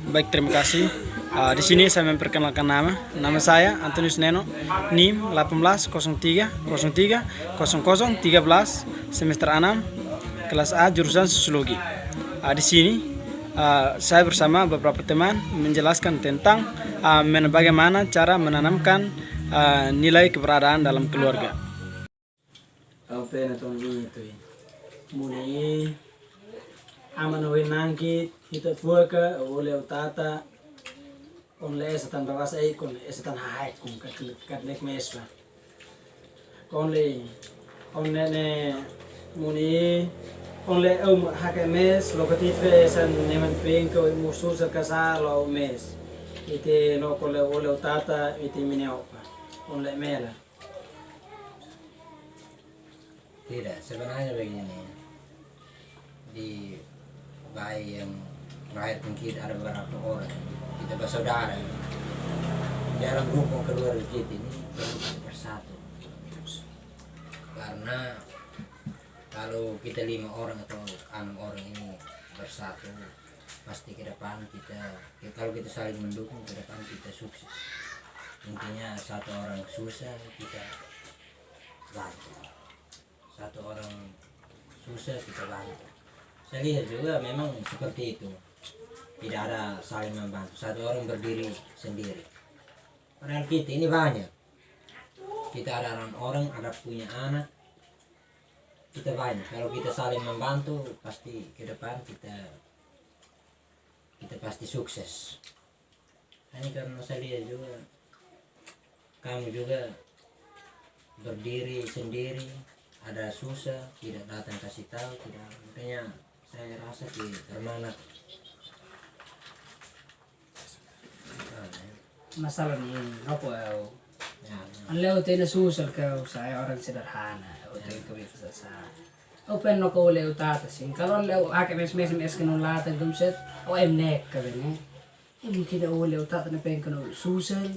Baik, terima kasih. Di sini saya memperkenalkan nama saya Antonius Neno, NIM 1803030013, semester 6, kelas A, jurusan Sosiologi. Di sini saya bersama beberapa teman menjelaskan tentang bagaimana cara menanamkan nilai keberadaan dalam keluarga. Mulai aman nangkit kita buka oleh utata onle esatan bawas kon esatan hai kun katlek meswa konle ne muni onle hake mes lokati fe san neman penko musu sa kasalo mes ite no kole ole utata ite mineopa onle mela. Tidak, sebenarnya begini, di bayi yang melahirkan kita ada beberapa orang, kita bersaudara. Dalam rukun keluarga kita ini bersatu. Karena kalau kita 5 orang atau 6 orang ini bersatu, pasti ke depan kalau kita saling mendukung, ke depan kita sukses. Intinya satu orang susah kita bantu, satu orang susah kita bantu. Saya lihat juga memang seperti itu, tidak ada saling membantu, satu orang berdiri sendiri. Padahal kita ini banyak, kita ada orang ada punya anak, kita banyak. Kalau kita saling membantu, pasti ke depan kita pasti sukses. Hanya karena saya lihat juga kamu juga berdiri sendiri, ada susah tidak datang kasih tahu, tidak, makanya saya rasa di bermanfaat. Masalah ini apa ang leo tayo nasusul ka saya orang sederhana o tayo kawin sa open no ko leo tatasin karon leo ake mes kanong latan dumset o emnek ka bene hindi kita o leo tata na pen kano susul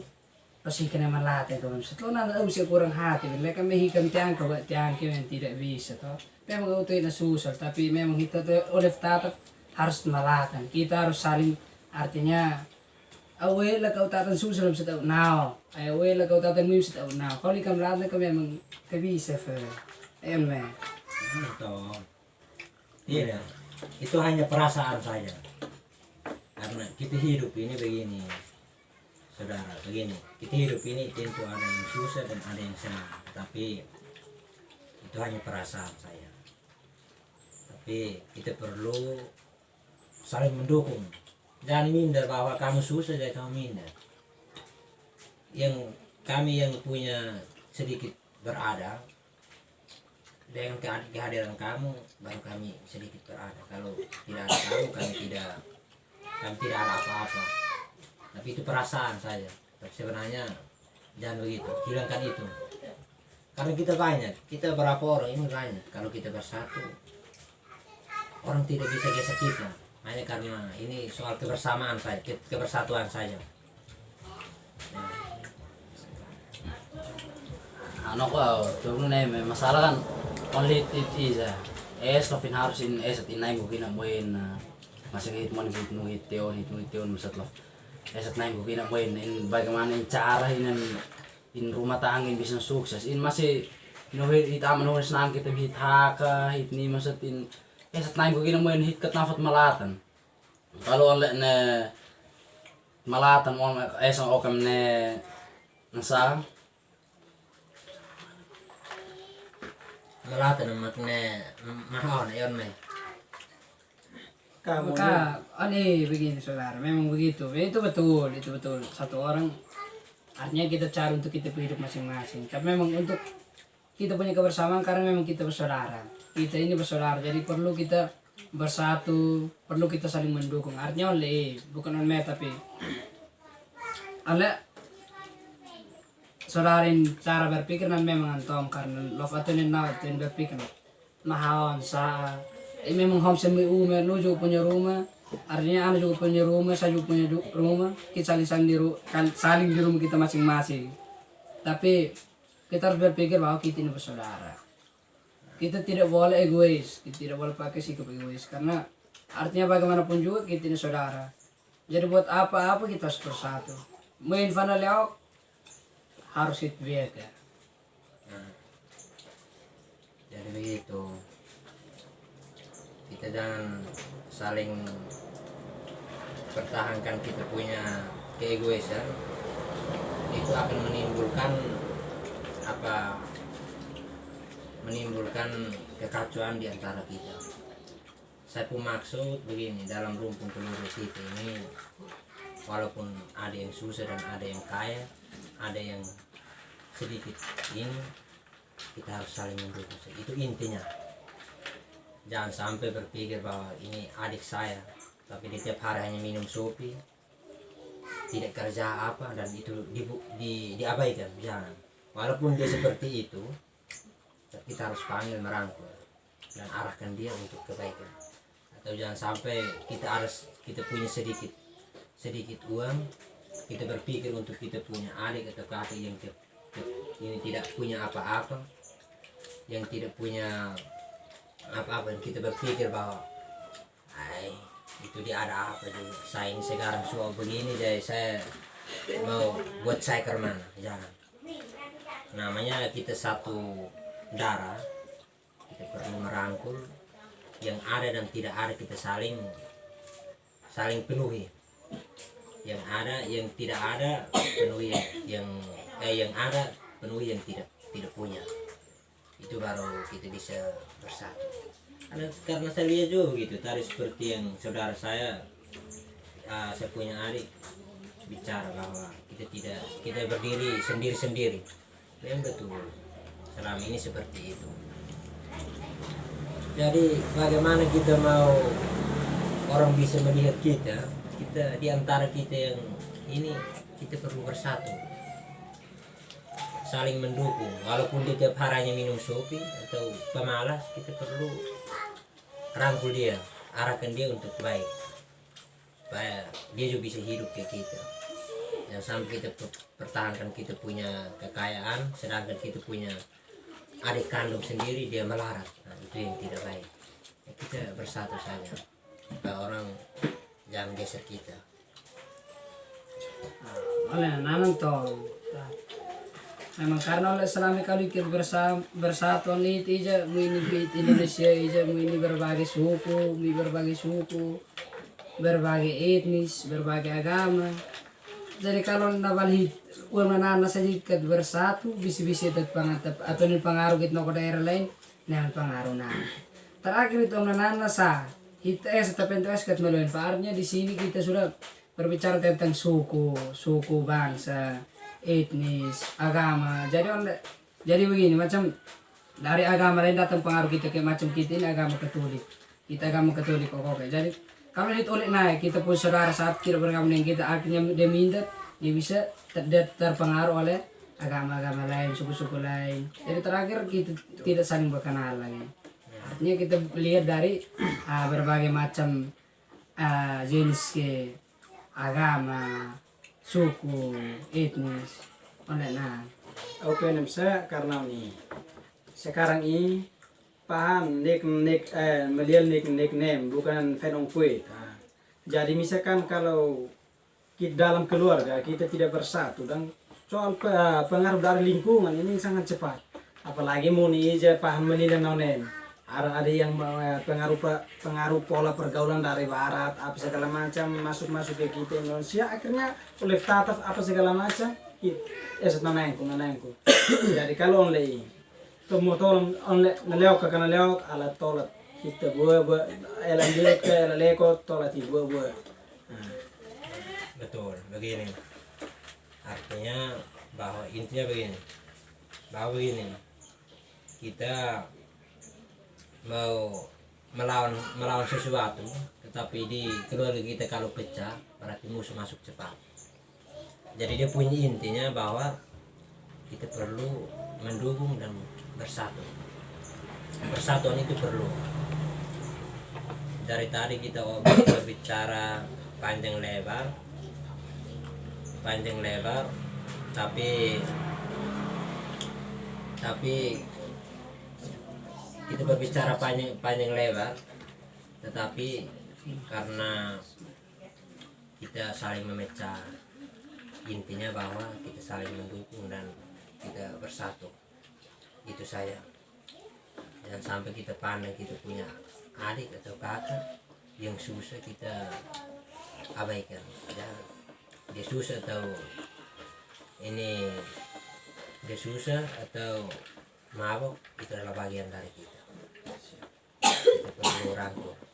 pasti ka naman lahat ito dumset lo na siya kurang hati bile kami hikam tiang ko tiang kami tidak bisa to memang o tayo nasusul tapi memang kita to oleh tata harus malatan, kita harus saling, artinya awela kau tatan susul sa tao now. Awela kau tatan mim sa tao now. Kalau ikam lahat na kami memang kabisa fe. Ayun me. Itu tidak, itu hanya perasaan saja. Karena kita hidup ini begini, saudara, begini. Kita hidup ini tentu ada yang susah dan ada yang senang. Tapi itu hanya perasaan saya. Tapi kita perlu saling mendukung. Jangan minder bahwa kamu susah jadi kamu minder. Yang kami yang punya sedikit berada, dengan kehadiran kamu baru kami sedikit berada. Kalau tidak ada kamu, kami tidak ada apa-apa. Tapi itu perasaan saja. Tapi sebenarnya jangan begitu, hilangkan itu. Karena kita banyak, kita berapa orang ini banyak. Kalau kita bersatu, orang tidak bisa geser kita. Hanya karena ini soal kebersamaan saja, kebersatuan saja. Ano ko, turun na may masalah kan only it is lofin harusin at inay mo kinamuin na masagit mo nungit tion masatlo at nay mo kinamuin in bagaimana in cara in rumah tangga bisa sukses in masih inuhit itaman nulis na kita hithaka hit ni masatin at nay mo kinamuin hit katnafat malatan kalau oleh na malatan mo esang okam na nasa Melata na mahal na yun may. Maka begini saudara, memang begitu. Itu betul. Satu orang, artinya kita cari untuk kita hidup masing-masing. Tapi memang untuk kita punya kebersamaan karena memang kita bersaudara. Kita ini bersaudara, jadi perlu kita bersatu, perlu kita saling mendukung. Artinya bukan oleh tapi oleh saudarain cara berpikir nan memang antom karena love atau natin berpikir mahal sa memang hom semi ume lu juga punya rumah, artinya anu juga punya rumah, saya juga punya rumah, kita saling di rumah kita masing-masing. Tapi kita harus berpikir bahwa kita ini bersaudara. Kita tidak boleh egois, kita tidak boleh pakai sikap egois karena artinya bagaimanapun juga kita ini saudara. Jadi buat apa-apa kita harus bersatu. Main fana leok harus itu biasa. Nah, jadi begitu. Kita jangan saling pertahankan kita punya keegoisan. Itu akan menimbulkan kekacauan di antara kita. Saya pun maksud begini, dalam rumpun telur kita ini, walaupun ada yang susah dan ada yang kaya, ada yang sedikit ini, kita harus saling mendukung. Itu intinya. Jangan sampai berpikir bahwa ini adik saya, tapi dia tiap hari hanya minum sopi, tidak kerja apa, dan itu diabaikan. Jangan. Walaupun dia seperti itu, kita harus panggil, merangkul, dan arahkan dia untuk kebaikan. Atau jangan sampai kita punya sedikit uang, kita berpikir untuk kita punya adik atau kakak yang ini tidak punya apa-apa, yang tidak punya apa-apa, dan kita berpikir bahwa itu dia ada apa juga, saya ini sekarang soal begini, jadi saya mau buat saya ke mana. Jangan. Namanya kita satu darah, kita perlu merangkul. Yang ada dan tidak ada kita saling penuhi. Yang ada, yang tidak ada penuhi, yang ada penuhi yang tidak punya. Itu baru kita bisa bersatu. Karena saya lihat juga gitu tadi, seperti yang saudara saya punya adik bicara bahwa kita berdiri sendiri-sendiri. Memang betul. Selama ini seperti itu. Jadi bagaimana kita mau orang bisa melihat kita di antara kita yang ini, kita perlu bersatu, saling mendukung. Walaupun dia tiap harinya minum sopi atau pemalas, kita perlu rangkul dia, arahkan dia untuk baik, supaya dia juga bisa hidup kayak kita. Jangan sampai kita pertahankan kita punya kekayaan, sedangkan kita punya adik kandung sendiri dia melarat. Nah, itu yang tidak baik. Ya, kita bersatu saja, supaya orang jangan geser kita. Oleh nanang tol. Memang karena oleh selama kali kita bersatu ini ija ini Indonesia ija ini berbagai suku, berbagai etnis, berbagai agama. Jadi kalau nabalik nana saja kita bersatu, bisa itu atau ini pengaruh kita ke daerah lain, dengan pengaruh nana. Terakhir itu nana sah, kita tapi itu kita melalui farnya di sini kita sudah berbicara tentang suku bangsa, etnis, agama. Jadi begini, macam dari agama lain datang pengaruh kita kayak macam kita ini agama Katolik. Kita agama Katolik kok. Jadi kalau itu oleh naik, kita pun saudara saat kita bergabung dengan kita, akhirnya dia minta, dia bisa terpengaruh oleh agama-agama lain, suku-suku lain. Jadi terakhir kita tidak saling berkenal lagi. Artinya kita lihat dari berbagai macam jenis ke agama, suku, etnis, oleh nah. Oke, saya karena ini sekarang ini paham melihat nickname bukan fenong kuit. Jadi misalkan kalau kita dalam keluarga kita tidak bersatu dan soal pengaruh dari lingkungan ini sangat cepat. Apalagi muni aja paham menilai nonen. Ada yang pengaruh pola pergaulan dari barat apa segala macam masuk ke kita Indonesia, akhirnya oleh tatap apa segala macam nonenku. Jadi kalau oleh temu tolong oleh neleok alat tolat kita buat elang dia ke leko tolat buat. Betul, begini. Artinya bahwa intinya begini. Kita mau melawan sesuatu, tetapi di keluarga kita kalau pecah berarti musuh masuk cepat. Jadi dia punya intinya bahwa kita perlu mendukung dan bersatu. Persatuan itu perlu. Dari tadi kita berbicara panjang lebar, tapi kita berbicara panjang lebar, tetapi karena kita saling memecah, intinya bahwa kita saling mendukung dan kita bersatu. Itu saya. Jangan sampai kita pandang kita punya adik atau kakak yang susah kita abaikan. Jangan. Dia susah atau ini dia susah atau mabok, itu adalah bagian dari kita. Kita perlu rangkul.